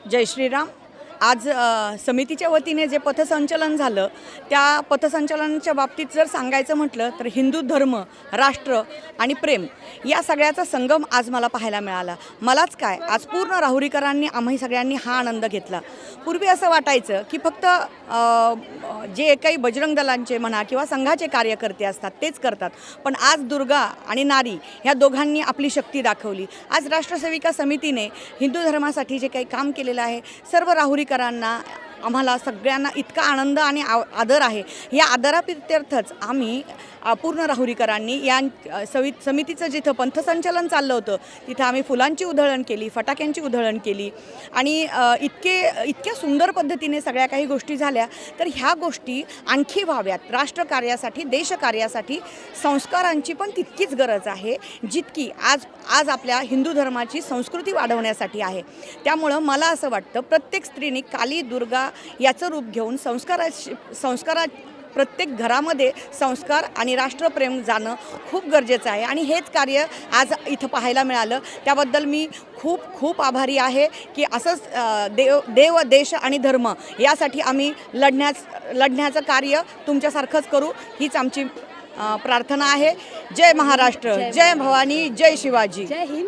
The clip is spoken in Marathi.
जय श्रीराम। आज समितीच्या वतीने जे पथसंचलन झालं त्या पथसंचलनाच्या बाबतीत जर सांगायचं म्हटलं तर हिंदू धर्म, राष्ट्र आणि प्रेम या सगळ्याचा संगम आज मला पाहायला मिळाला। मलाच काय, आज पूर्ण राहुरीकरांनी आम्ही सगळ्यांनी हा आनंद घेतला। पूर्वी असं वाटायचं की फक्त जे काही बजरंग दलांचे म्हणा किंवा संघाचे कार्यकर्ते असतात तेच करतात, पण आज दुर्गा आणि नारी ह्या दोघांनी आपली शक्ती दाखवली। आज राष्ट्रसेविका समितीने हिंदू धर्मासाठी जे काही काम केलेलं आहे, सर्व राहुरीकरांना आम्हाला सगळ्यांना इतका आनंद आणि आदर आहे। या आदराप्रित्यर्थच आम्ही पूर्ण राहुरीकरांनी या समितीचं जिथं पंथसंचलन चाललं होतं तिथं आम्ही फुलांची उधळण केली, फटाक्यांची उधळण केली आणि इतक्या सुंदर पद्धतीने सगळ्या काही गोष्टी झाल्या। तर ह्या गोष्टी आणखी व्हाव्यात। राष्ट्रकार्यासाठी, देशकार्यासाठी संस्कारांची पण तितकीच गरज आहे जितकी आज आपल्या हिंदू धर्माची संस्कृती वाढवण्यासाठी आहे। त्यामुळं मला असं वाटतं प्रत्येक स्त्रीने काली, दुर्गा याचं रूप घेऊन संस्कारा प्रत्येक घरामध्ये संस्कार आणि राष्ट्रप्रेम जाणं खूप गरजेचं आहे आणि हेच कार्य आज इथं पाहायला मिळालं। त्याबद्दल मी खूप खूप आभारी आहे की असंच देव, देश आणि धर्म यासाठी आम्ही लढण्याचं कार्य तुमच्यासारखंच करू हीच आमची प्रार्थना आहे। जय महाराष्ट्र, जय भवानी, जय शिवाजी।